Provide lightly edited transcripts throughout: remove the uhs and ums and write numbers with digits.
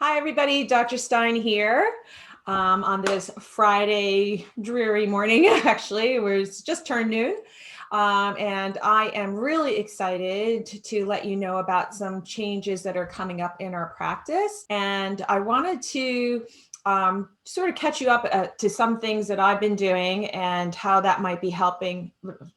Hi, everybody. Dr. Stein here on this Friday dreary morning, actually, where it's just turned noon. And I am really excited to let you know about some changes that are coming up in our practice. And I wanted to sort of catch you up to some things that I've been doing and how that might be helping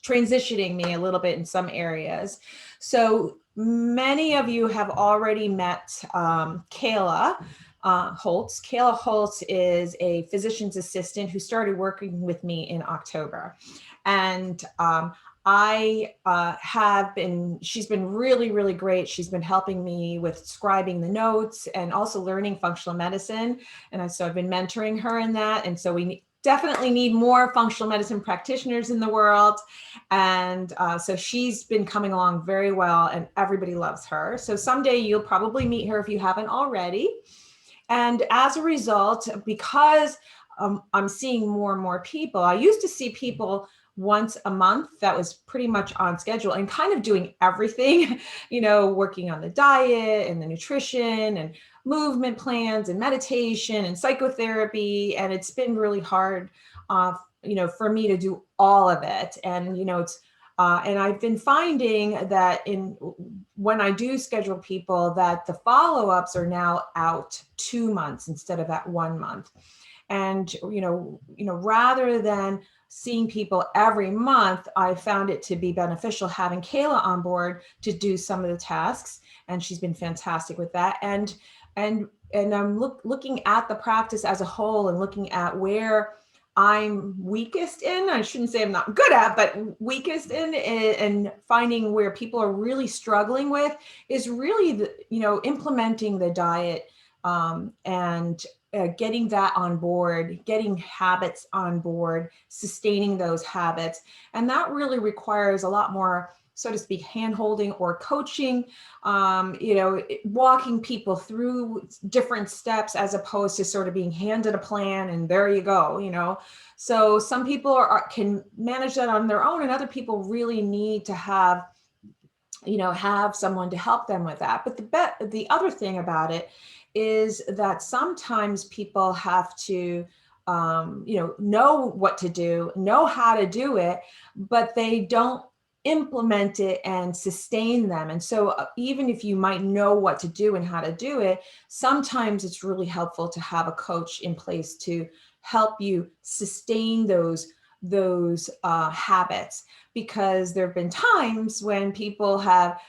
transitioning me a little bit in some areas. So many of you have already met Kayla Holtz. Kayla Holtz is a physician's assistant who started working with me in October. And she's been really, really great. She's been helping me with scribing the notes and also learning functional medicine. So I've been mentoring her in that. And so we definitely need more functional medicine practitioners in the world. And so she's been coming along very well and everybody loves her. So someday you'll probably meet her if you haven't already. And as a result, because I'm seeing more and more people, I used to see people once a month. That was pretty much on schedule and kind of doing everything, working on the diet and the nutrition and movement plans and meditation and psychotherapy. And it's been really hard, for me to do all of it. And, and I've been finding that when I do schedule people that the follow-ups are now out 2 months instead of at 1 month. And, rather than seeing people every month, I found it to be beneficial having Kayla on board to do some of the tasks. And she's been fantastic with that. And I'm looking at the practice as a whole and looking at where I'm weakest in. I shouldn't say I'm not good at, but weakest in, and finding where people are really struggling with is really, implementing the diet and getting that on board, getting habits on board, sustaining those habits. And that really requires a lot more, so to speak, hand-holding or coaching, walking people through different steps as opposed to sort of being handed a plan and there you go. So some people can manage that on their own and other people really need to have someone to help them with that. But the other thing about it is that sometimes people have to know what to do, know how to do it, but they don't implement it and sustain them. And so even if you might know what to do and how to do it, sometimes it's really helpful to have a coach in place to help you sustain those habits, because there have been times when people have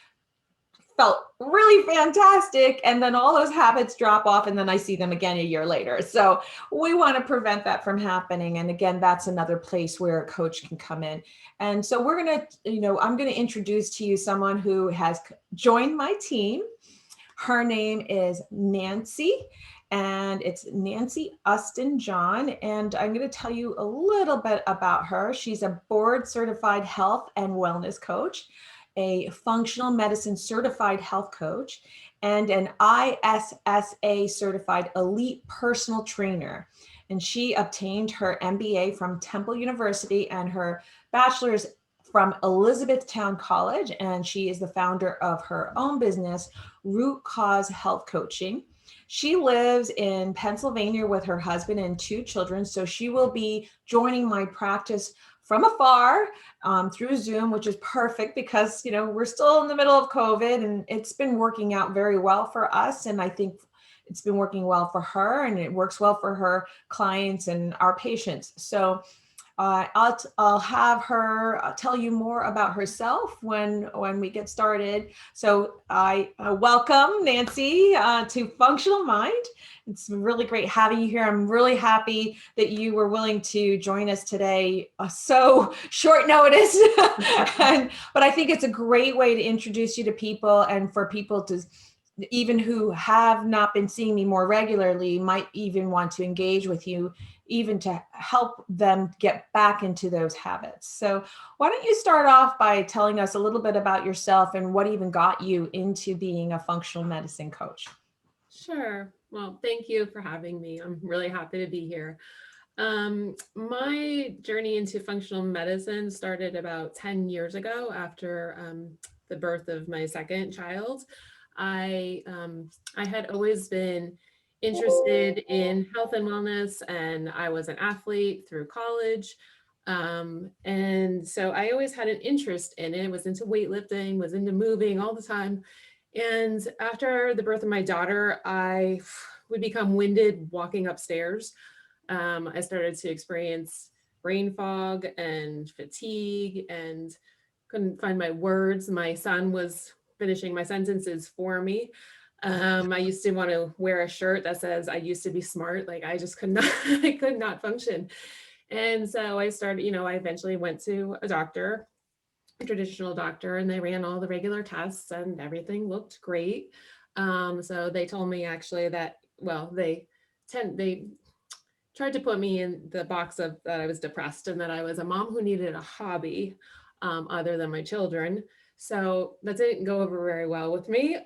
felt really fantastic and then all those habits drop off and then I see them again a year later. So we want to prevent that from happening. And again, that's another place where a coach can come in. And so I'm going to introduce to you someone who has joined my team. Her name is Nancy, and it's Nancy Uston-John. And I'm going to tell you a little bit about her. She's a board certified health and wellness coach, a functional medicine certified health coach, and an ISSA certified elite personal trainer. And she obtained her MBA from Temple University and her bachelor's from Elizabethtown College. And she is the founder of her own business, Root Cause Health Coaching. She lives in Pennsylvania with her husband and 2 children. So she will be joining my practice from afar through Zoom, which is perfect because, we're still in the middle of COVID and it's been working out very well for us. And I think it's been working well for her and it works well for her clients and our patients. So I'll have her tell you more about herself when we get started. So I welcome Nancy to Functional Mind. It's really great having you here. I'm really happy that you were willing to join us today. So short notice, but I think it's a great way to introduce you to people and for people to even who have not been seeing me more regularly might even want to engage with you, even to help them get back into those habits. So why don't you start off by telling us a little bit about yourself and what even got you into being a functional medicine coach? Sure. Well, thank you for having me. I'm really happy to be here. My journey into functional medicine started about 10 years ago after the birth of my second child. I had always been interested in health and wellness, and I was an athlete through college. And so I always had an interest in it, was into weightlifting, was into moving all the time. And after the birth of my daughter, I would become winded walking upstairs. I started to experience brain fog and fatigue and couldn't find my words. My son was finishing my sentences for me. I used to want to wear a shirt that says I used to be smart. Like I just could not, I could not function. And so I started, I eventually went to a doctor, a traditional doctor, and they ran all the regular tests and everything looked great. So they told me actually that, well, they tried to put me in the box of that I was depressed and that I was a mom who needed a hobby other than my children. So that didn't go over very well with me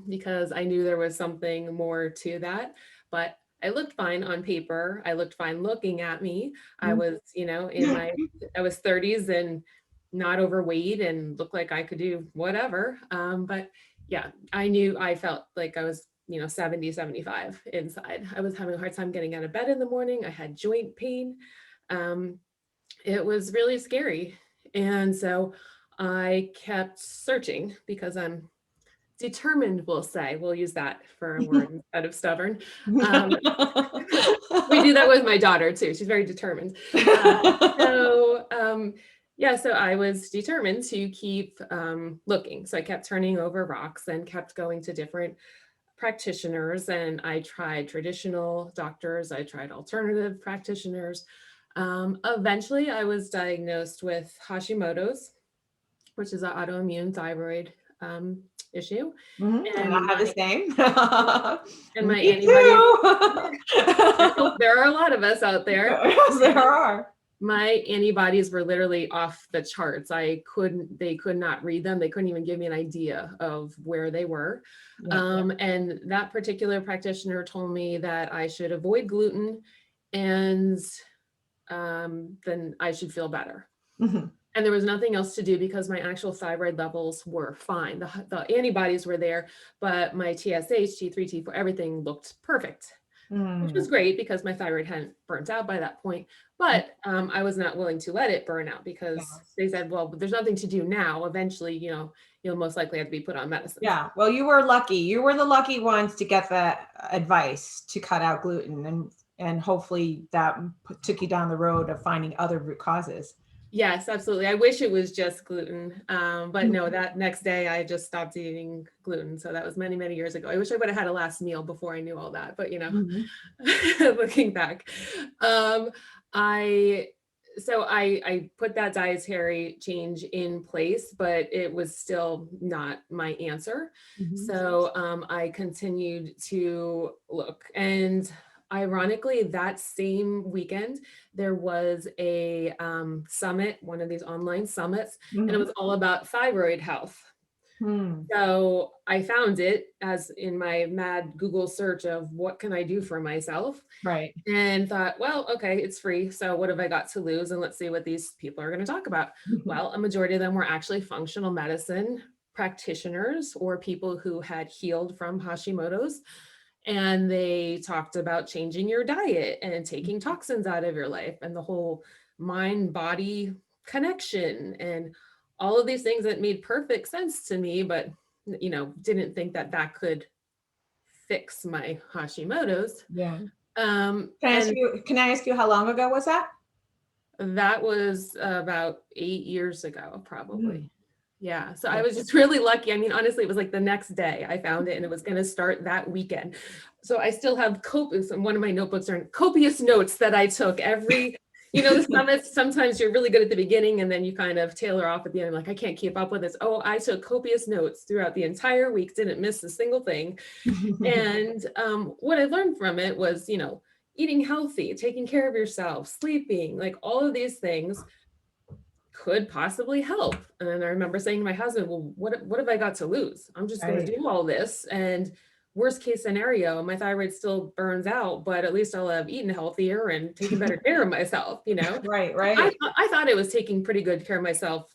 because I knew there was something more to that. But I looked fine on paper. I looked fine looking at me. I was, I was 30s and not overweight and looked like I could do whatever. But yeah, I felt like I was 70, 75 inside. I was having a hard time getting out of bed in the morning. I had joint pain. Um, it was really scary. And so I kept searching because I'm determined, we'll say. We'll use that for a word instead of stubborn. We do that with my daughter too. She's very determined. So I was determined to keep looking. So I kept turning over rocks and kept going to different practitioners, and I tried traditional doctors, I tried alternative practitioners. Eventually, I was diagnosed with Hashimoto's, which is an autoimmune thyroid issue. And I have the same. And my Me antibodies. too. There are a lot of us out there. Yes, there are. My antibodies were literally off the charts. They could not read them. They couldn't even give me an idea of where they were. And that particular practitioner told me that I should avoid gluten and then I should feel better. Mm-hmm. And there was nothing else to do because my actual thyroid levels were fine. The antibodies were there, but my TSH, T3, T4, everything looked perfect. Which was great because my thyroid hadn't burnt out by that point. But I was not willing to let it burn out because they said, well, there's nothing to do now. Eventually, you'll most likely have to be put on medicine. Yeah. Well, you were lucky. You were the lucky ones to get that advice to cut out gluten, and hopefully that took you down the road of finding other root causes. Yes, absolutely. I wish it was just gluten. But no, that next day I just stopped eating gluten. So that was many, many years ago. I wish I would have had a last meal before I knew all that, but looking back, I put that dietary change in place, but it was still not my answer. So I continued to look, and ironically, that same weekend, there was a summit, one of these online summits, and it was all about thyroid health. So I found it as in my mad Google search of what can I do for myself? Right. And thought, well, okay, it's free. So what have I got to lose? And let's see what these people are going to talk about. Well, a majority of them were actually functional medicine practitioners or people who had healed from Hashimoto's. And they talked about changing your diet and taking toxins out of your life and the whole mind-body connection and all of these things that made perfect sense to me, but didn't think that could fix my Hashimoto's. Yeah. Can I ask you how long ago was that? That was about 8 years ago, probably. Yeah. So I was just really lucky. I mean, honestly, it was like the next day I found it and it was going to start that weekend. So I still have one of my notebooks are copious notes that I took every, the summits, sometimes you're really good at the beginning and then you kind of tailor off at the end. I'm like, I can't keep up with this. Oh, I took copious notes throughout the entire week, didn't miss a single thing. And what I learned from it was, eating healthy, taking care of yourself, sleeping, like all of these things could possibly help. And I remember saying to my husband, well, what have I got to lose? I'm just going to do all this. And worst case scenario, my thyroid still burns out, but at least I'll have eaten healthier and taken better care of myself, Right. I thought it was taking pretty good care of myself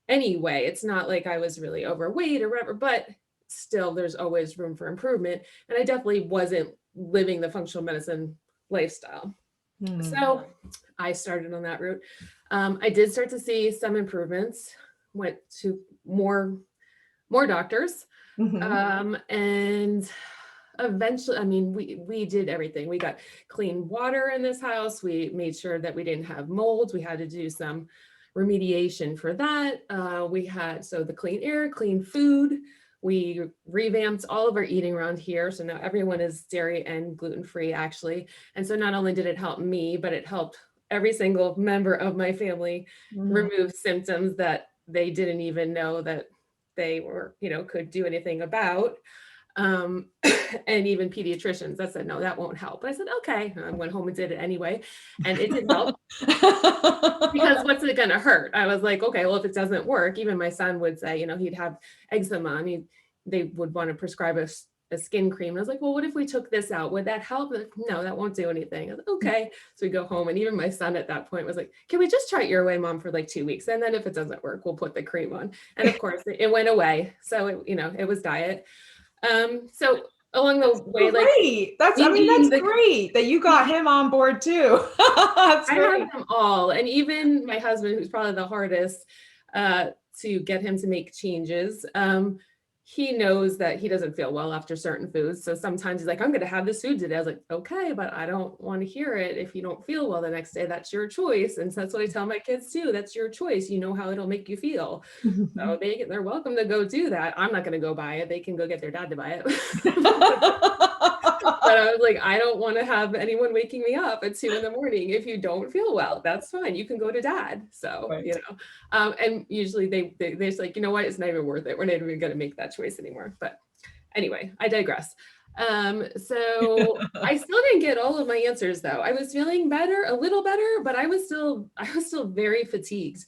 anyway. It's not like I was really overweight or whatever, but still there's always room for improvement. And I definitely wasn't living the functional medicine lifestyle. So I started on that route. I did start to see some improvements, went to more doctors. Mm-hmm. And eventually, I mean, we did everything. We got clean water in this house. We made sure that we didn't have mold. We had to do some remediation for that. We had, so the clean air, clean food. We revamped all of our eating around here. So now everyone is dairy and gluten-free, actually. And so not only did it help me, but it helped every single member of my family Mm-hmm. remove symptoms that they didn't even know that they were, could do anything about. Um, and even pediatricians that said, no, that won't help. But I said, okay. And I went home and did it anyway. And it did help. Because what's it going to hurt? I was like, okay, well, if it doesn't work, even my son would say, he'd have eczema and they would want to prescribe a skin cream. And I was like, well, what if we took this out? Would that help? Like, no, that won't do anything. I was like, okay. So we go home. And even my son at that point was like, can we just try it your way, Mom, for like 2 weeks? And then if it doesn't work, we'll put the cream on. And of course it went away. So it was diet. So along the way, like great. That's great that you got him on board too. That's I great. have them all. And even my husband, who's probably the hardest to get him to make changes, he knows that he doesn't feel well after certain foods. So sometimes he's like, I'm going to have this food today. I was like, okay, but I don't want to hear it. If you don't feel well the next day, that's your choice. And so that's what I tell my kids too. That's your choice. You know how it'll make you feel. So they're welcome to go do that. I'm not going to go buy it. They can go get their dad to buy it. But I was like, I don't want to have anyone waking me up at 2 a.m. If you don't feel well, that's fine. You can go to dad. So, right. And usually they're just like, you know what? It's not even worth it. We're not even going to make that choice anymore. But anyway, I digress. So I still didn't get all of my answers though. I was feeling better, a little better, but I was still very fatigued.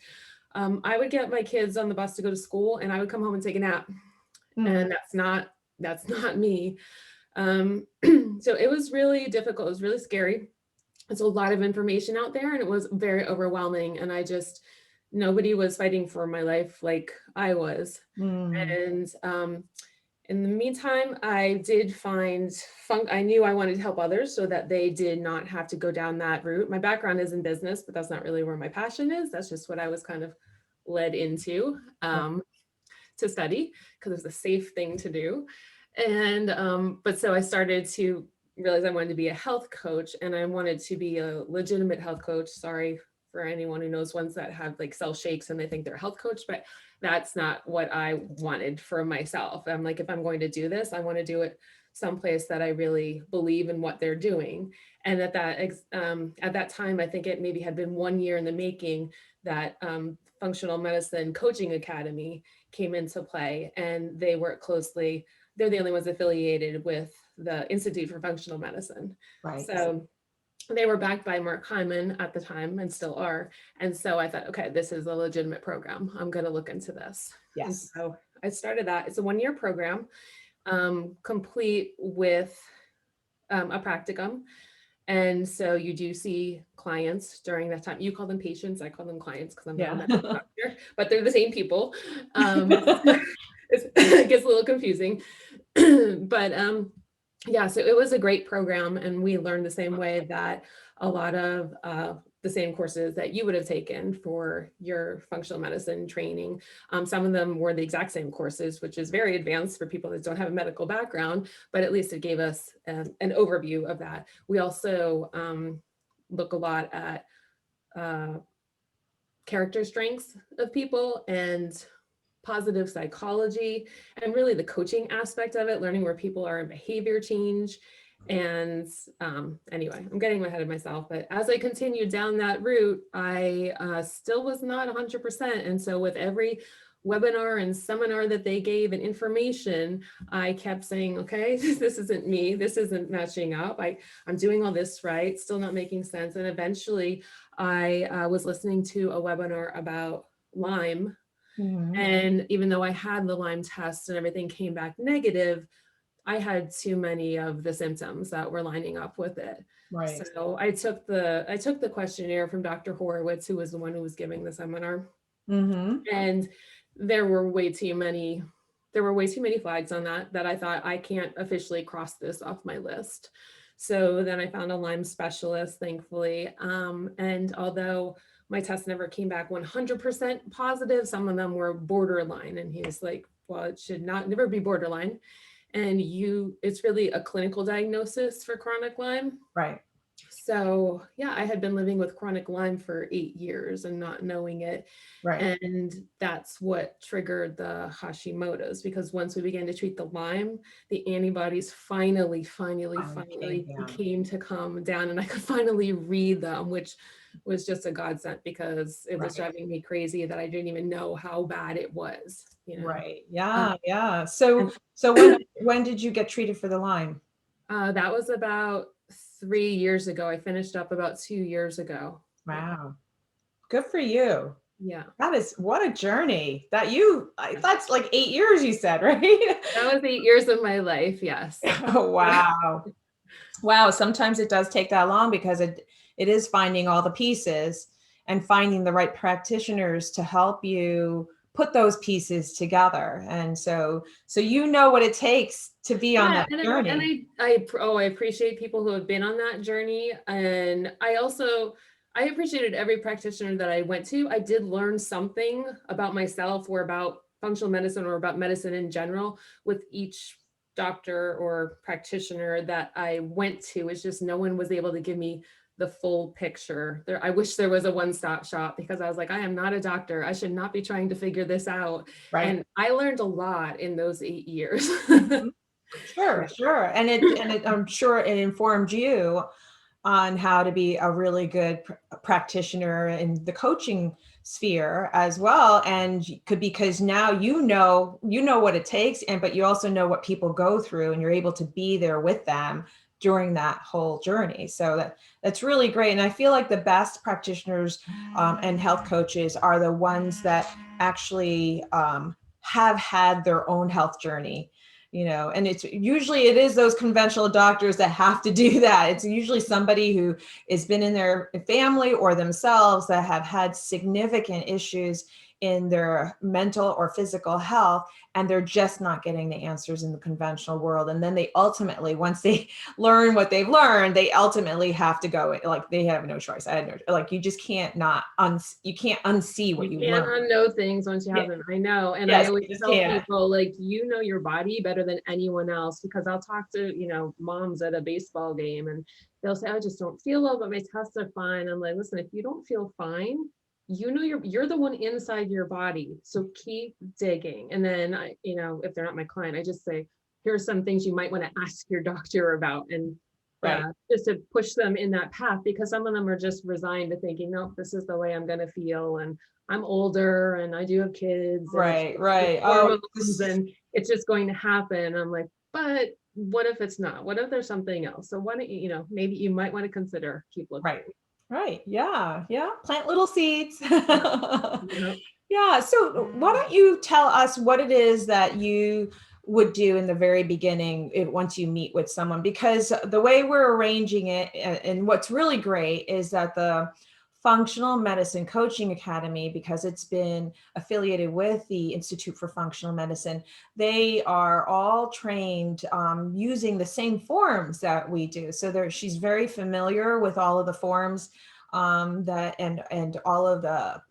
I would get my kids on the bus to go to school and I would come home and take a nap. And that's not me. So it was really difficult. It was really scary. There's a lot of information out there and it was very overwhelming. And nobody was fighting for my life like I was. And in the meantime, I did I knew I wanted to help others so that they did not have to go down that route. My background is in business, but that's not really where my passion is. That's just what I was kind of led into to study because it was a safe thing to do. And, but so I started to realize I wanted to be a health coach and I wanted to be a legitimate health coach. Sorry for anyone who knows ones that have like sell shakes and they think they're a health coach, but that's not what I wanted for myself. I'm like, if I'm going to do this, I want to do it someplace that I really believe in what they're doing. And at that time, I think it maybe had been 1 year in the making that Functional Medicine Coaching Academy came into play, and they work closely. They're the only ones affiliated with the Institute for Functional Medicine. Right. So they were backed by Mark Hyman at the time and still are. And so I thought, okay, this is a legitimate program. I'm going to look into this. Yes. And so I started that. It's a 1-year program, complete with a practicum. And so you do see clients during that time. You call them patients. I call them clients because I'm not a medical doctor, but they're the same people. It gets a little confusing, but yeah, so it was a great program and we learned the same way that a lot of the same courses that you would have taken for your functional medicine training. Some of them were the exact same courses, which is very advanced for people that don't have a medical background, but at least it gave us an overview of that. We also look a lot at character strengths of people and positive psychology and really the coaching aspect of it, learning where people are in behavior change. And anyway, I'm getting ahead of myself, but as I continued down that route, I still was not 100%. And so with every webinar and seminar that they gave and information, I kept saying, okay, this isn't me. This isn't matching up. I'm doing all this right, still not making sense. And eventually I was listening to a webinar about Lyme. And even though I had the Lyme test and everything came back negative, I had too many of the symptoms that were lining up with it. Right. So I took the questionnaire from Dr. Horowitz, who was the one who was giving the seminar. And there were way too many there were way too many flags on that I thought I can't officially cross this off my list. So then I found a Lyme specialist, thankfully. And although my test never came back 100% positive, some of them were borderline. And he's like, well, it should not never be borderline. And it's really a clinical diagnosis for chronic Lyme. Right. So yeah, I had been living with chronic Lyme for 8 years and not knowing it. Right. And that's what triggered the Hashimotos, because once we began to treat the Lyme, the antibodies finally came to come down, and I could finally read them, which was just a godsend, because it was Right. driving me crazy that I didn't even know how bad it was, Right. Um, Yeah. Yeah. and So when did you get treated for the Lyme? that was about 3 years ago. I finished up about 2 years ago. Wow. Good for you. Yeah. That is, what a journey that's like 8 years you said, right? That was 8 years of my life. Yes. Oh, wow. Wow. Sometimes it does take that long because it is finding all the pieces and finding the right practitioners to help you put those pieces together. And so you know what it takes to be on Yeah, that journey. I appreciate people who have been on that journey, and I appreciated every practitioner that I went to. I did learn something about myself or about functional medicine or about medicine in general with each doctor or practitioner that I went to. It's just no one was able to give me the full picture. I wish there was a one-stop shop, because I was like, I am not a doctor. I should not be trying to figure this out. Right. And I learned a lot in those 8 years. Mhm. Sure, Yeah. sure. I'm sure it informed you on how to be a really good practitioner in the coaching sphere as well. And because now you know what it takes, but you also know what people go through, and you're able to be there with them during that whole journey. So that's really great. And I feel like the best practitioners and health coaches are the ones that actually have had their own health journey, and it is those conventional doctors that have to do that. It's usually somebody who has been in their family or themselves that have had significant issues in their mental or physical health, and they're just not getting the answers in the conventional world. And then they ultimately, once they learn what they've learned, they ultimately have to go, like, they have no choice. Like, you just can't you can't unsee what You you can't learned. unknow things once you Yeah. have them. I know. And I Yes, always you just tell can't. people, like, you know your body better than anyone else, because I'll talk to, moms at a baseball game, and they'll say, I just don't feel well, but my tests are fine. I'm like, listen, if you don't feel fine, you're the one inside your body. So keep digging. And then if they're not my client, I just say, here's some things you might want to ask your doctor about. And Right. just to push them in that path, because some of them are just resigned to thinking, nope, this is the way I'm going to feel. And I'm older and I do have kids. Right. And Right. Oh, hormones, and it's just going to happen. I'm like, but what if it's not? What if there's something else? So why don't maybe you might want to consider keep looking. right. Right. Yeah. Yeah. Plant little seeds. Yeah. Yeah. So why don't you tell us what it is that you would do in the very beginning once you meet with someone? Because the way we're arranging it, and what's really great is that the Functional Medicine Coaching Academy, because it's been affiliated with the Institute for Functional Medicine, they are all trained using the same forms that we do. So she's very familiar with all of the forms that and all of the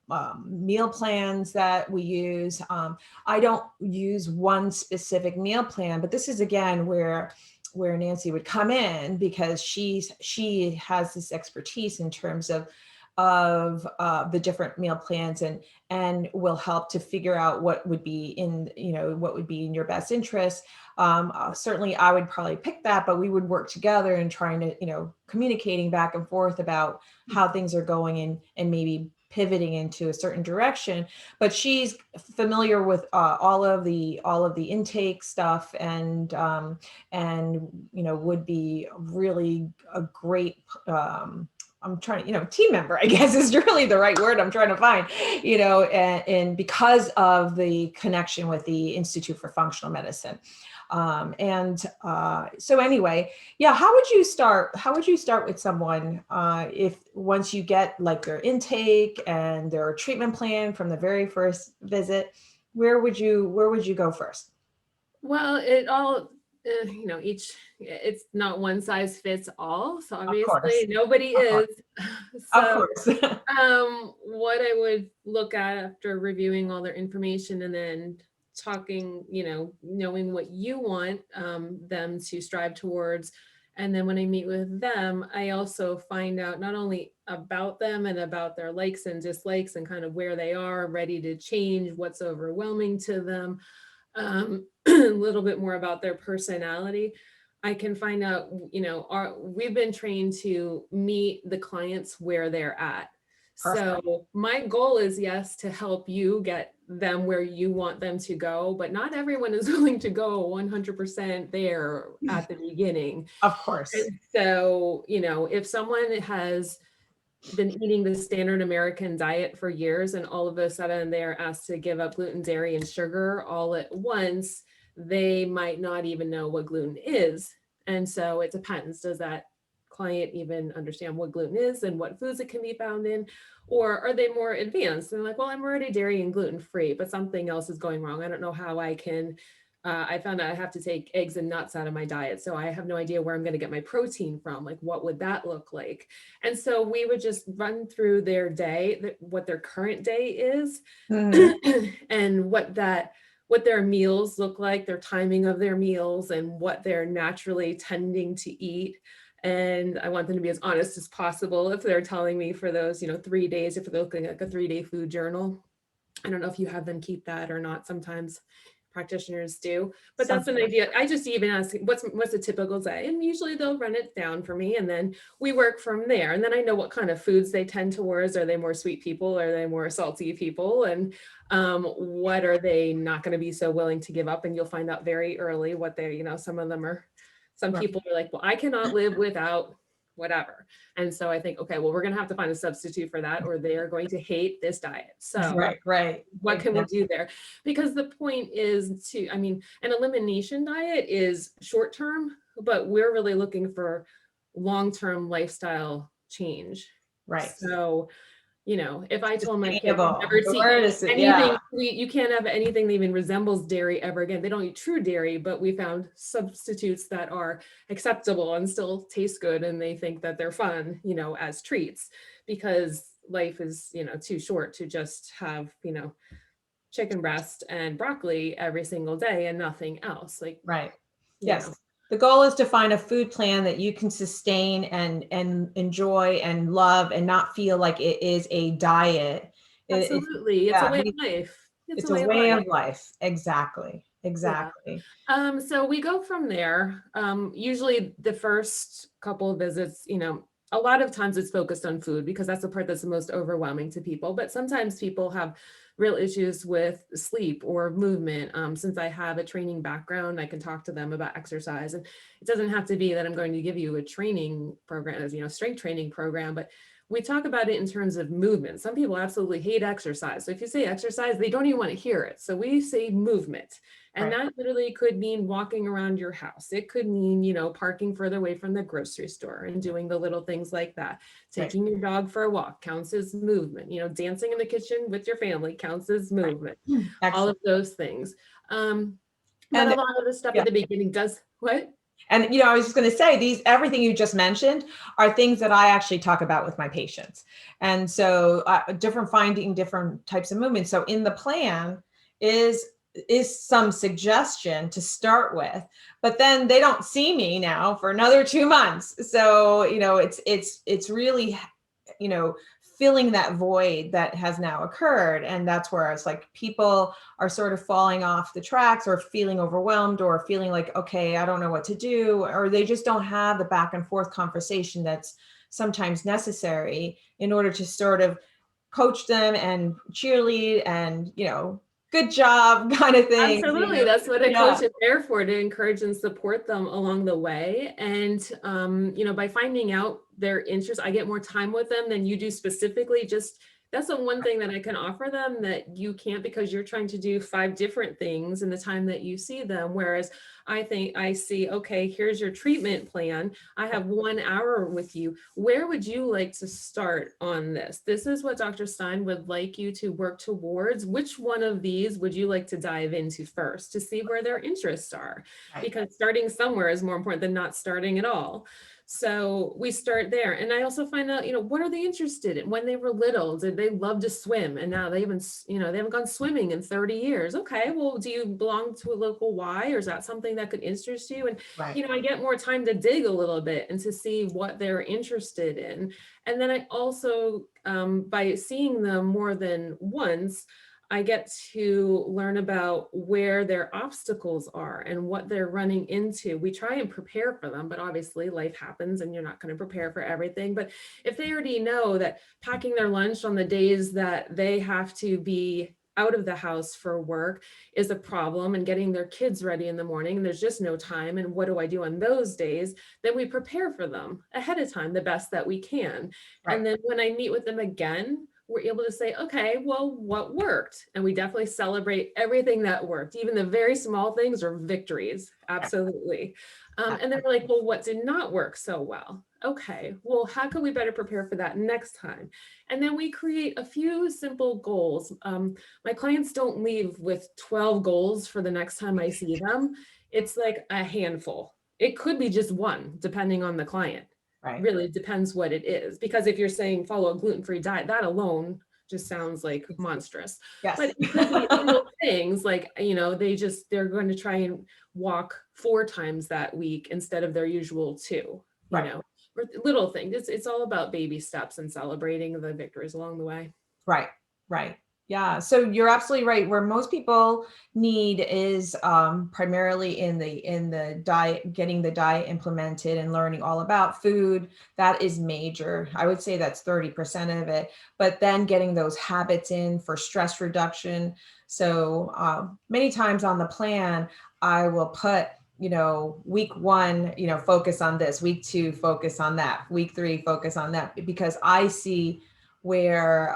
meal plans that we use. I don't use one specific meal plan, but this is again where Nancy would come in, because she has this expertise in terms of the different meal plans, and will help to figure out what would be in your best interest. Certainly I would probably pick that, but we would work together and trying to communicating back and forth about how things are going, and maybe pivoting into a certain direction. But she's familiar with all of the intake stuff, and would be really a great I'm trying team member, I guess, is really the right word I'm trying to find, and because of the connection with the Institute for Functional Medicine. So anyway, yeah, how would you start with someone if once you get like their intake and their treatment plan from the very first visit? Where would you go first? Well, it all, it's not one size fits all. So Of course. obviously nobody Of course. is. Of So course. what I would look at after reviewing all their information and then talking, knowing what you want them to strive towards. And then when I meet with them, I also find out not only about them and about their likes and dislikes and kind of where they are ready to change, what's overwhelming to them, a little bit more about their personality. I can find out, we've been trained to meet the clients where they're at. Perfect. So my goal is, yes, to help you get them where you want them to go, but not everyone is willing to go 100% there at the beginning. Of course. And so, if someone has been eating the standard American diet for years and all of a sudden they're asked to give up gluten, dairy, and sugar all at once, they might not even know what gluten is. And so it depends. Does that client even understand what gluten is and what foods it can be found in? Or are they more advanced? They're like, well, I'm already dairy and gluten free, but something else is going wrong. I don't know how I can. I found out I have to take eggs and nuts out of my diet. So I have no idea where I'm going to get my protein from. Like, what would that look like? And so we would just run through their day, what their current day is, Mhm. and what their meals look like, their timing of their meals, and what they're naturally tending to eat. And I want them to be as honest as possible if they're telling me for those, 3 days, if they're looking at a 3-day food journal. I don't know if you have them keep that or not. Sometimes practitioners do, but that's an Something. idea. I just even ask what's a typical day, and usually they'll run it down for me, and then we work from there. And then I know what kind of foods they tend towards. Are they more sweet people? Are they more salty people? And what are they not going to be so willing to give up? And you'll find out very early what they, some Right. people are like, well, I cannot live without whatever. And so I think, okay, well, we're going to have to find a substitute for that, or they are going to hate this diet. So Right. Right. what can we do there? Because the point is an elimination diet is short term, but we're really looking for long-term lifestyle change. Right. So, if I told my kids Sustainable. never The to word eat is, yeah. anything sweet, you can't have anything that even resembles dairy ever again. They don't eat true dairy, but we found substitutes that are acceptable and still taste good, and they think that they're fun, as treats, because life is, too short to just have, chicken breast and broccoli every single day and nothing else. Like, Right. you know, Yes. The goal is to find a food plan that you can sustain and enjoy and love and not feel like it is a diet. It's absolutely. It's a yeah, way of life. It's a it's a way of way life. of life. Exactly. Yeah. Exactly. So we go from there. Usually the first couple of visits, a lot of times it's focused on food because that's the part that's the most overwhelming to people. But sometimes people have real issues with sleep or movement. Since I have a training background, I can talk to them about exercise. And it doesn't have to be that I'm going to give you a training program, as strength training program, but we talk about it in terms of movement. Some people absolutely hate exercise. So if you say exercise, they don't even want to hear it. So we say movement. And Right. that literally could mean walking around your house. It could mean, parking further away from the grocery store and doing the little things like that. Right. Taking your dog for a walk counts as movement. Dancing in the kitchen with your family counts as Right. movement. All Excellent. of those things. But a And lot of the stuff yeah. at the beginning does what? And I was just going to say everything you just mentioned are things that I actually talk about with my patients. And so finding different types of movement. So in the plan is some suggestion to start with, but then they don't see me now for another 2 months. So, it's really, filling that void that has now occurred. And that's where it's like people are sort of falling off the tracks or feeling overwhelmed or feeling like, okay, I don't know what to do, or they just don't have the back and forth conversation that's sometimes necessary in order to sort of coach them and cheerlead and, good job kind of thing. Absolutely. That's what a Yeah. coach is there for, to encourage and support them along the way. And, by finding out their interests, I get more time with them than you do specifically, just that's the one thing that I can offer them that you can't, because you're trying to do 5 different things in the time that you see them. Whereas I think I see, okay, here's your treatment plan. I have 1 hour with you. Where would you like to start on this? This is what Dr. Stein would like you to work towards. Which one of these would you like to dive into first to see where their interests are? Right. Because starting somewhere is more important than not starting at all. So we start there. And I also find out, what are they interested in? When they were little, did they love to swim? And now they haven't gone swimming in 30 years. Okay, well, do you belong to a local Y, or is that something that could interest you? And, Right. I get more time to dig a little bit and to see what they're interested in. And then I also, by seeing them more than once, I get to learn about where their obstacles are and what they're running into. We try and prepare for them, but obviously life happens and you're not going to prepare for everything. But if they already know that packing their lunch on the days that they have to be out of the house for work is a problem, and getting their kids ready in the morning, and there's just no time, and what do I do on those days, then we prepare for them ahead of time the best that we can. Right. And then when I meet with them again, we're able to say, okay, well, what worked? And we definitely celebrate everything that worked. Even the very small things are victories. Absolutely. And then we're like, well, what did not work so well? Okay, well, how can we better prepare for that next time? And then we create a few simple goals. My clients don't leave with 12 goals for the next time I see them. It's like a handful. It could be just one, depending on the client. Right. Really depends what it is. Because if you're saying follow a gluten-free diet, that alone just sounds like monstrous. Yes. But it could be little things like, they're going to try and walk 4 times that week instead of their usual 2, Right. or little things. It's all about baby steps and celebrating the victories along the way. Right. Right. Yeah. So you're absolutely right. Where most people need is primarily in the diet, getting the diet implemented and learning all about food. That is major. I would say that's 30% of it. But then getting those habits in for stress reduction. So many times on the plan, I will put, week 1, focus on this. Week 2, focus on that. Week 3, focus on that, because I see where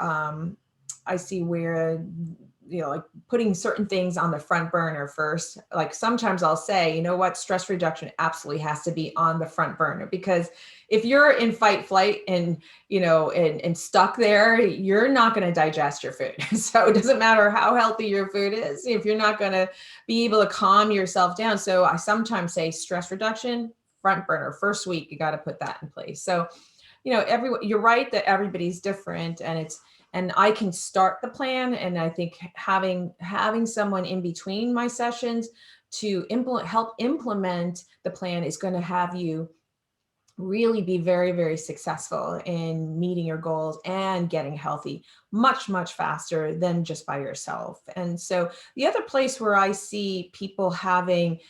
like putting certain things on the front burner first. Like sometimes I'll say, stress reduction absolutely has to be on the front burner, because if you're in fight flight and and stuck there, you're not going to digest your food. So it doesn't matter how healthy your food is if you're not going to be able to calm yourself down. So I sometimes say stress reduction, front burner, first week, you got to put that in place. So you're right that everybody's different, and I can start the plan. And I think having someone in between my sessions to help implement the plan is going to have you really be very, very successful in meeting your goals and getting healthy much, much faster than just by yourself. And so the other place where I see people having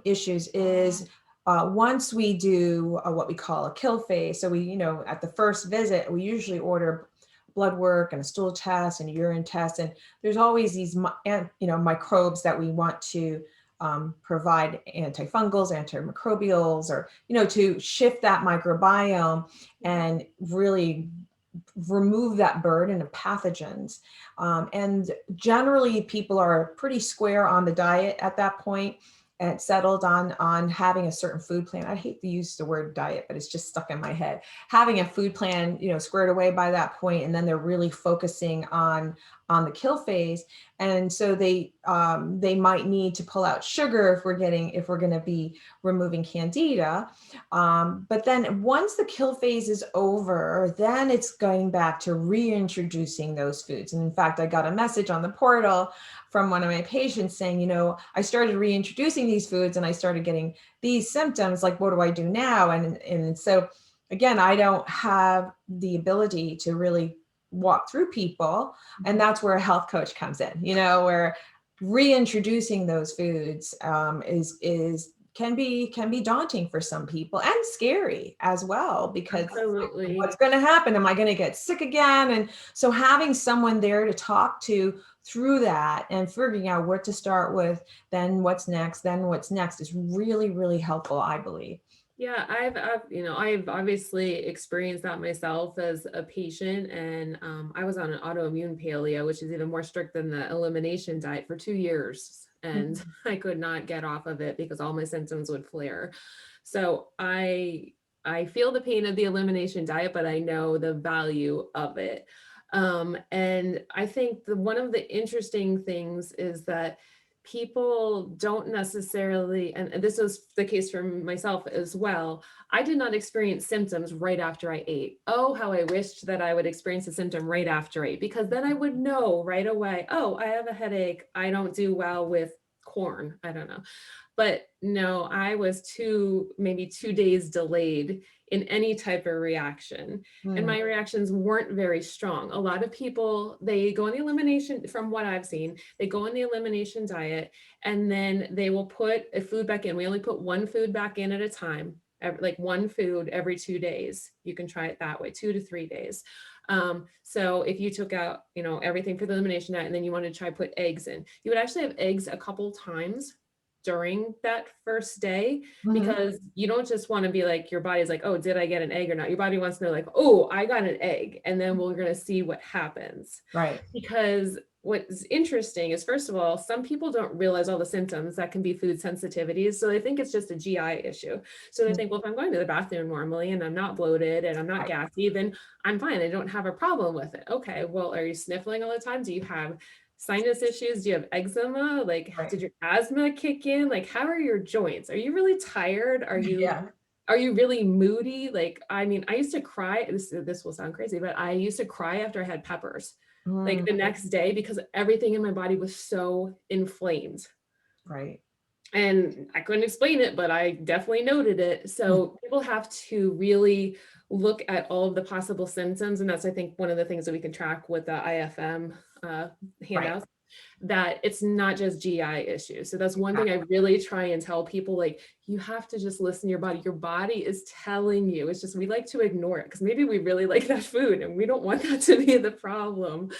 issues is once we do what we call a kill phase. So we, at the first visit, we usually order blood work and a stool test and a urine test. And there's always these, microbes that we want to provide antifungals, antimicrobials, or, to shift that microbiome and really remove that burden of pathogens. And generally people are pretty square on the diet at that point and settled on having a certain food plan. I hate to use the word diet, but it's just stuck in my head. Having a food plan, squared away by that point, and then they're really focusing on the kill phase. And so they might need to pull out sugar if we're going to be removing candida. But then once the kill phase is over, then it's going back to reintroducing those foods. And in fact, I got a message on the portal from one of my patients saying, I started reintroducing these foods and I started getting these symptoms. Like, what do I do now? And so again, I don't have the ability to really walk through people. And that's where a health coach comes in, where reintroducing those foods can be daunting for some people and scary as well, because Absolutely. what's going to happen? Am I going to get sick again? And so having someone there to talk to through that and figuring out what to start with, then what's next is really, really helpful, I believe. Yeah, I've obviously experienced that myself as a patient, and I was on an autoimmune paleo, which is even more strict than the elimination diet for 2 years, and Mhm. I could not get off of it because all my symptoms would flare. So I feel the pain of the elimination diet, but I know the value of it. And I think one of the interesting things is that people don't necessarily, and this was the case for myself as well. I did not experience symptoms right after I ate. Oh, how I wished that I would experience a symptom right after I ate, because then I would know right away, oh, I have a headache. I don't do well with corn. I don't know. But no, I was maybe 2 days delayed in any type of reaction. And Mm. my reactions weren't very strong. A lot of people, they go on the elimination, from what I've seen, they go on the elimination diet and then they will put a food back in. We only put one food back in at a time, like one food every 2 days. You can try it that way, 2 to 3 days. So if you took out, everything for the elimination diet and then you wanted to try put eggs in, you would actually have eggs a couple times during that first day, Mhm. because you don't just want to be like, your body's like, oh, did I get an egg or not? Your body wants to know, like, oh, I got an egg. And then we're going to see what happens. Right. Because what's interesting is, first of all, some people don't realize all the symptoms that can be food sensitivities. So they think it's just a GI issue. So they Mm. think, well, if I'm going to the bathroom normally and I'm not bloated and I'm not Right. gassy, then I'm fine. I don't have a problem with it. Okay, well, are you sniffling all the time? Do you have sinus issues? Do you have eczema? Like, Right. did your asthma kick in? Like, how are your joints? Are you really tired? Yeah. Are you really moody? Like, I mean, I used to cry. This will sound crazy, but I used to cry after I had peppers, like Mm. the next day, because everything in my body was so inflamed. Right. And I couldn't explain it, but I definitely noted it. Mm. So people have to really look at all of the possible symptoms. And that's, I think, one of the things that we can track with the IFM Right. handouts, that it's not just GI issues. So that's one thing I Exactly. really try and tell people, like, you have to just listen to your body. Your body is telling you. It's just, we like to ignore it because maybe we really like that food and we don't want that to be the problem.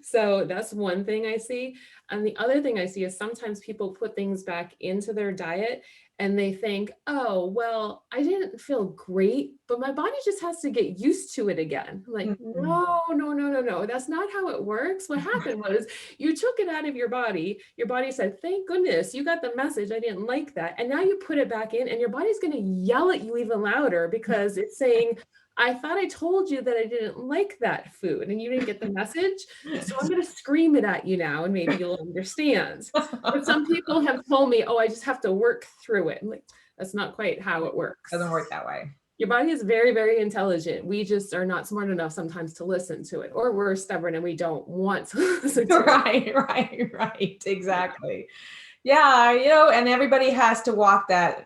So that's one thing I see. And the other thing I see is sometimes people put things back into their diet and they think, oh, well, I didn't feel great, but my body just has to get used to it again. I'm like, Mhm. no, no, no, no, no. That's not how it works. What happened was, you took it out of your body. Your body said, thank goodness you got the message. I didn't like that. And now you put it back in, and your body's going to yell at you even louder because it's saying, I thought I told you that I didn't like that food and you didn't get the message. So I'm going to scream it at you now and maybe you'll understand. But some people have told me, oh, I just have to work through it. I'm like, that's not quite how it Doesn't works. work that way. Your body is very, very intelligent. We just are not smart enough sometimes to listen to it, or we're stubborn and we don't want to listen to it. Right, right, right. Yeah. Exactly. Yeah, and everybody has to walk that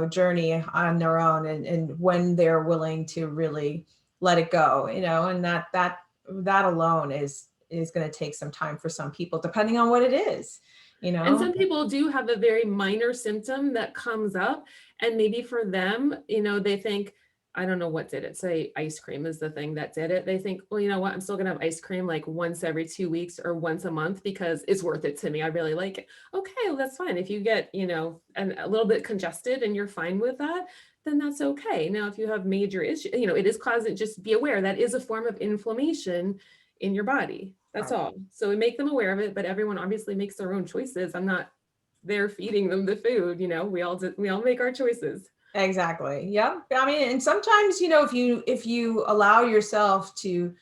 journey on their own, and when they're willing to really let it go, and that alone is going to take some time for some people, depending on what it is, you And know. some people do have a very minor symptom that comes up. And maybe for them, they think, I don't know what did it. Say ice cream is the thing that did it. They think, well, you know what? I'm still going to have ice cream like once every 2 weeks or once a month because it's worth it to me. I really like it. Okay, well, that's fine. If you get, a little bit congested and you're fine with that, then that's okay. Now, if you have major issues, it is causing, just be aware that is a form of inflammation in your body. That's Right. all. So we make them aware of it, but everyone obviously makes their own choices. I'm not there feeding them the food, we all make our choices. Exactly. Yep. I mean, and sometimes, if you allow yourself to,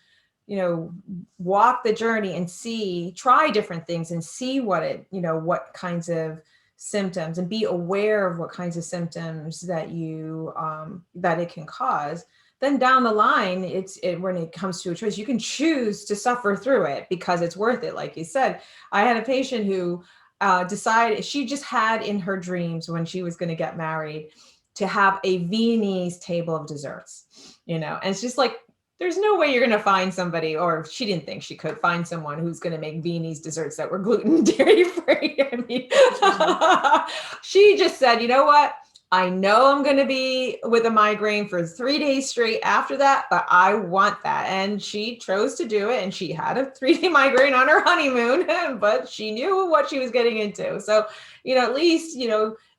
walk the journey and try different things and see what kinds of symptoms, and be aware of what kinds of symptoms that it can cause, then down the line, when it comes to a choice, you can choose to suffer through it because it's worth it. Like you said, I had a patient who decided, she just had in her dreams when she was going to get married to have a Viennese table of desserts, and it's just like, there's no way you're going to find somebody, or she didn't think she could find someone who's going to make Viennese desserts that were gluten, dairy free. I mean, she just said, you know what? I know I'm going to be with a migraine for 3 days straight after that, but I want that. And she chose to do it. And she had a 3-day migraine on her honeymoon, but she knew what she was getting into. So, at least,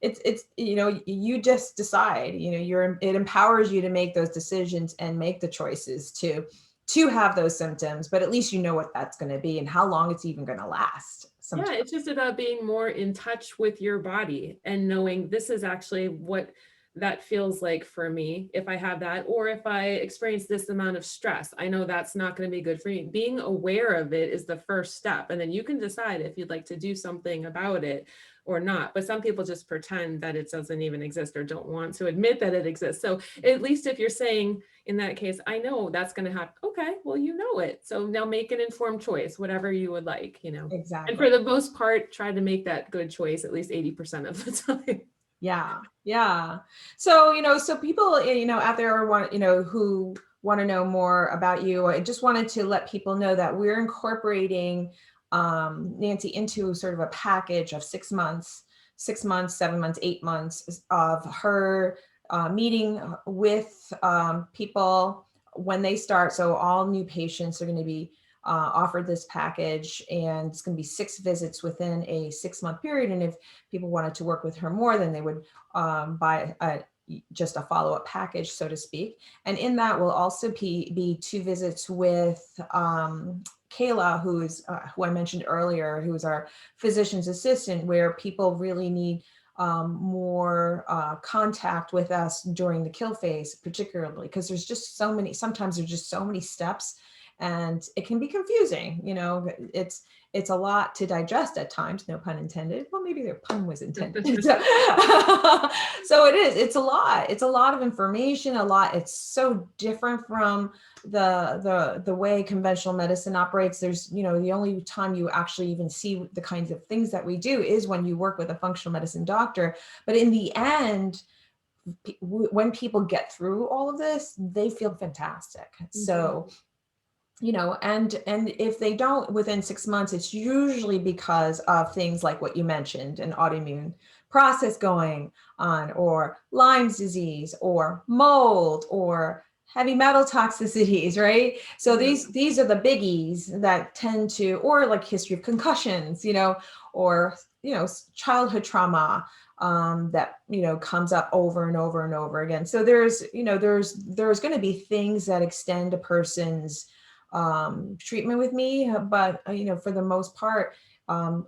it's, you just decide, it empowers you to make those decisions and make the choices to have those symptoms, but at least you know what that's going to be and how long it's even going to last. Yeah, it's just about being more in touch with your body and knowing this is actually what that feels like for me if I have that, or if I experience this amount of stress. I know that's not going to be good for me. Being aware of it is the first step. And then you can decide if you'd like to do something about it or not. But some people just pretend that it doesn't even exist or don't want to admit that it exists. So at least if you're saying, in that case, I know that's going to happen. Okay, well, you know it. So now make an informed choice, whatever you would like, And for Exactly. the most part, try to make that good choice at least 80% of the time. Yeah. Yeah. So, so people, out there want, who want to know more about you, I just wanted to let people know that we're incorporating Nancy into sort of a package of 6 months, 6 months, 7 months, 8 months of her meeting with people when they start. So all new patients are going to be offered this package, and it's going to be 6 visits within a 6-month period. And if people wanted to work with her more, then they would buy just a follow-up package, so to speak. And in that will also be 2 visits with Kayla, who I mentioned earlier, who is our physician's assistant, where people really need more contact with us during the kill phase, particularly because sometimes there's just so many steps, and it can be confusing. It's a lot to digest at times, no pun intended. Well, maybe their pun was intended. So it is, it's a lot of information, it's so different from the way conventional medicine operates. There's, the only time you actually even see the kinds of things that we do is when you work with a functional medicine doctor. But in the end, when people get through all of this, they feel fantastic. So and if they don't within 6 months, it's usually because of things like what you mentioned, an autoimmune process going on, or Lyme's disease, or mold, or heavy metal toxicities, right? So these are the biggies that tend to, or like history of concussions, or childhood trauma that comes up over and over and over again. So there's going to be things that extend a person's treatment with me, but for the most part,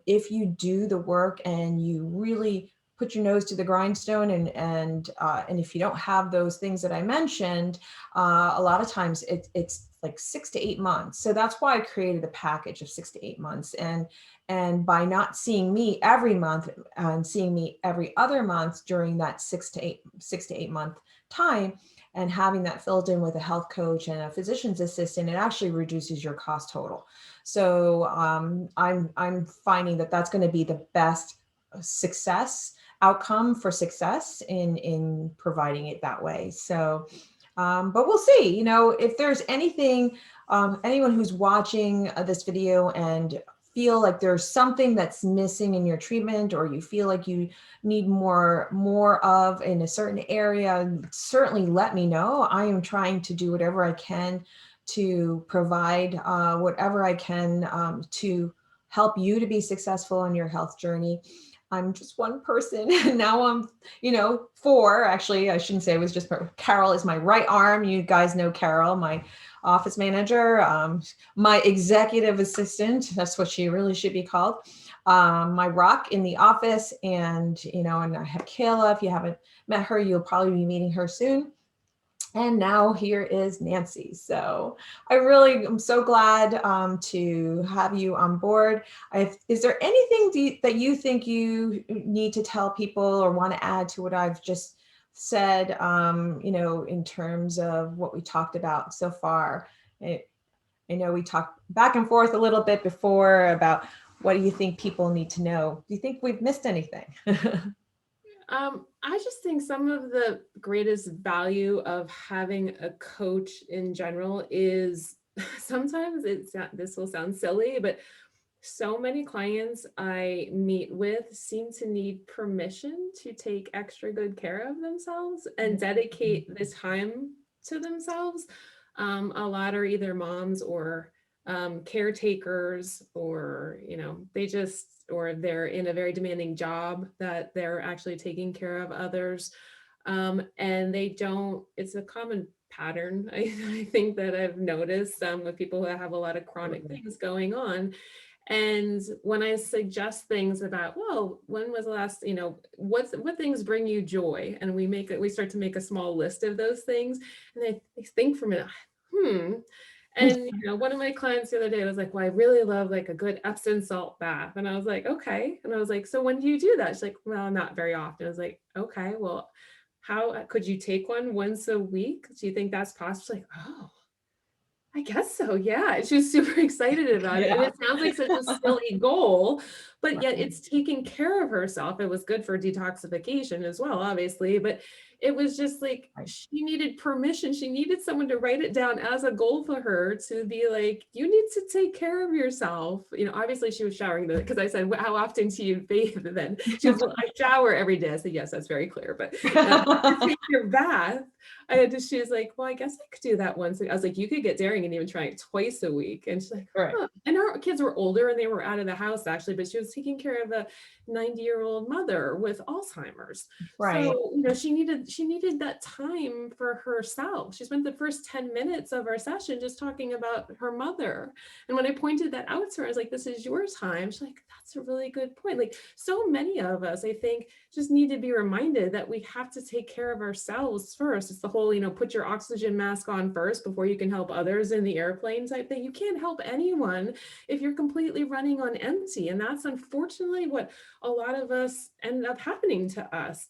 if you do the work and you really put your nose to the grindstone, and if you don't have those things that I mentioned, a lot of times it's like 6 to 8 months. So that's why I created a package of 6 to 8 months, and by not seeing me every month and seeing me every other month during that 6 to 8 month time, and having that filled in with a health coach and a physician's assistant, it actually reduces your cost total. So I'm finding that that's going to be the best outcome for success in providing it that way. So, but we'll see. If there's anything, anyone who's watching this video and feel like there's something that's missing in your treatment, or you feel like you need more of in a certain area, certainly let me know. I am trying to do whatever I can to provide whatever I can to help you to be successful on your health journey. I'm just one person, and now I'm, 4. Actually, I shouldn't say it was just Carol is my right arm. You guys know Carol, my office manager, my executive assistant. That's what she really should be called. My rock in the office, and and I have Kayla. If you haven't met her, you'll probably be meeting her soon. And now here is Nancy. So I really am so glad to have you on board. Is there anything that you think you need to tell people or want to add to what I've just said, in terms of what we talked about so far? I know we talked back and forth a little bit before about what do you think people need to know? Do you think we've missed anything? I just think some of the greatest value of having a coach in general is sometimes this will sound silly, but So many clients I meet with seem to need permission to take extra good care of themselves and dedicate this time to themselves. A lot are either moms or caretakers, or, they just, or they're in a very demanding job that they're actually taking care of others. And they don't, it's a common pattern, I think, that I've noticed with people who have a lot of chronic things going on. And when I suggest things about, well, when was the last, what things bring you joy? And we start to make a small list of those things. And they think for a minute, And one of my clients the other day was like, well, I really love like a good Epsom salt bath. And I was like, okay. And I was like, so when do you do that? She's like, well, not very often. I was like, okay, well, how could you take one once a week? Do you think that's possible? She's like, oh, I guess so. Yeah. And she was super excited about it. And Yeah. it sounds like such a silly goal, but yet Right. it's taking care of herself. It was good for detoxification as well, obviously, but it was just like Right. she needed permission. She needed someone to write it down as a goal for her to be like, you need to take care of yourself. Obviously she was showering because I said, how often do you bathe? Then she was, well, I shower every day. I said, yes, that's very clear. But to take your bath, she was like, well, I guess I could do that once. I was like, you could get daring and even try it twice a week. And she's like, Right. huh. And her kids were older and they were out of the house actually, but she was taking care of a 90-year-old mother with Alzheimer's. Right. So, she needed that time for herself. She spent the first 10 minutes of our session just talking about her mother. And when I pointed that out to her, I was like, this is your time. She's like, that's a really good point. Like, so many of us, I think, just need to be reminded that we have to take care of ourselves first. It's the whole, put your oxygen mask on first before you can help others in the airplane type thing. You can't help anyone if you're completely running on empty. And that's unfortunately what a lot of us end up happening to us,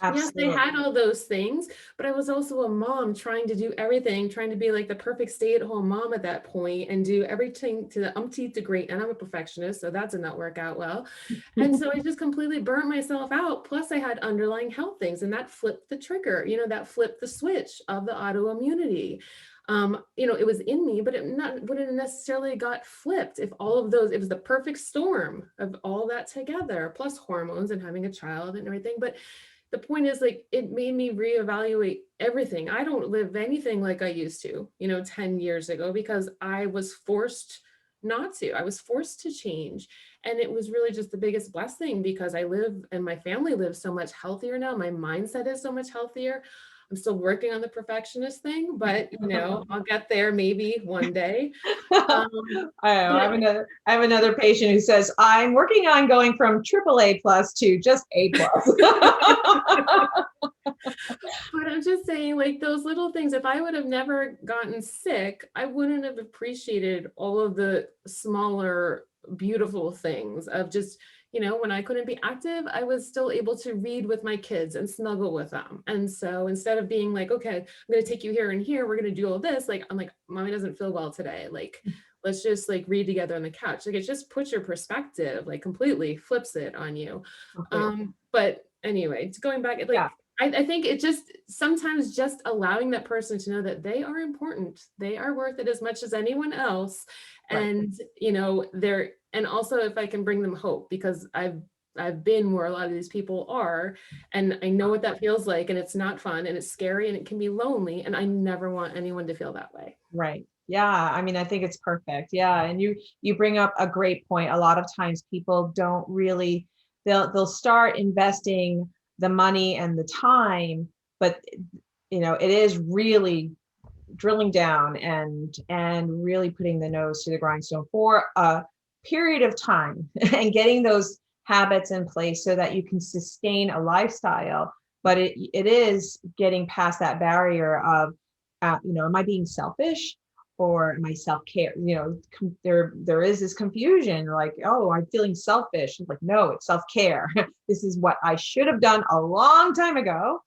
Yes, they Absolutely. had all those things, but I was also a mom trying to do everything, trying to be like the perfect stay-at-home mom at that point and do everything to the umpteenth degree. And I'm a perfectionist, so that did not work out well. And so I just completely burnt myself out. Plus, I had underlying health things, and that flipped the trigger, that flipped the switch of the autoimmunity. It was in me, but it wouldn't necessarily got flipped if all of those, it was the perfect storm of all that together, plus hormones and having a child and everything. But the point is, like, it made me reevaluate everything. I don't live anything like I used to, 10 years ago, because I was forced not to. I was forced to change. And it was really just the biggest blessing because I live and my family lives so much healthier now. My mindset is so much healthier. I'm still working on the perfectionist thing, but I'll get there maybe one day. I Um, know. but I have another patient who says, I'm working on going from AAA plus to just A plus. But I'm just saying, like, those little things, if I would have never gotten sick, I wouldn't have appreciated all of the smaller, beautiful things of just, when I couldn't be active, I was still able to read with my kids and snuggle with them. And so instead of being like, okay, I'm going to take you here and here, we're going to do all this, like, I'm like, mommy doesn't feel well today. Like, let's just like read together on the couch. Like, it just puts your perspective, like completely flips it on you. But anyway, going back, Yeah. like, I think it just sometimes just allowing that person to know that they are important, they are worth it as much as anyone else. Right. And, they're, and also if I can bring them hope, because I've been where a lot of these people are, and I know what that feels like, and it's not fun, and it's scary, and it can be lonely. And I never want anyone to feel that way. Right. Yeah. I mean, I think it's perfect. Yeah. And you bring up a great point. A lot of times people don't really, they'll start investing the money and the time, but it is really drilling down and really putting the nose to the grindstone for a period of time and getting those habits in place so that you can sustain a lifestyle. But it is getting past that barrier of, am I being selfish or am I self-care? There is this confusion like, oh, I'm feeling selfish. Like, no, it's self-care. This is what I should have done a long time ago,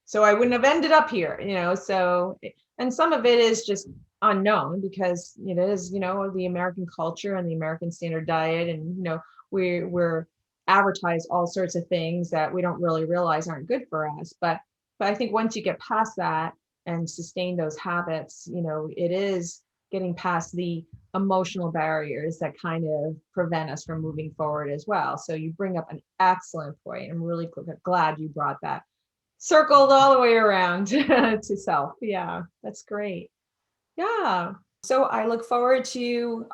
so I wouldn't have ended up here, so, and some of it is just unknown because it is, the American culture and the American standard diet. And, we're advertised all sorts of things that we don't really realize aren't good for us. But I think once you get past that and sustain those habits, it is getting past the emotional barriers that kind of prevent us from moving forward as well. So you bring up an excellent point. I'm really glad you brought that circled all the way around to self. Yeah, that's great. Yeah. So I look forward to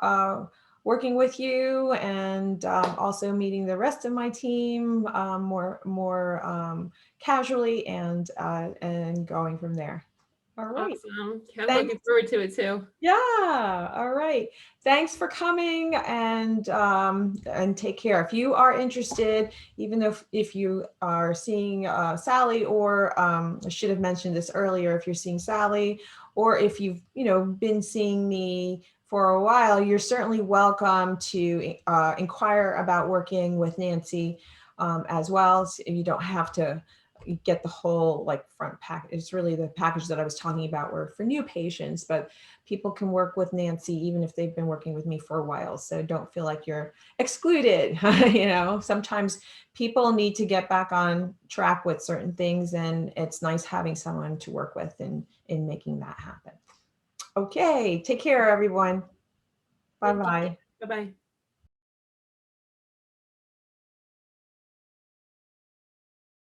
working with you and also meeting the rest of my team more casually and going from there. All right. Awesome. I'm Thanks. looking forward to it too. Yeah. All right. Thanks for coming and take care. If you are interested, even if you are seeing Sally, or I should have mentioned this earlier, if you're seeing Sally, or if you've been seeing me for a while, you're certainly welcome to inquire about working with Nancy as well. So you don't have to get the whole like front pack. It's really the package that I was talking about were for new patients, but people can work with Nancy even if they've been working with me for a while. So don't feel like you're excluded. Sometimes people need to get back on track with certain things, and it's nice having someone to work with in making that happen. Okay, take care, everyone. Bye Thank you. bye. Bye-bye.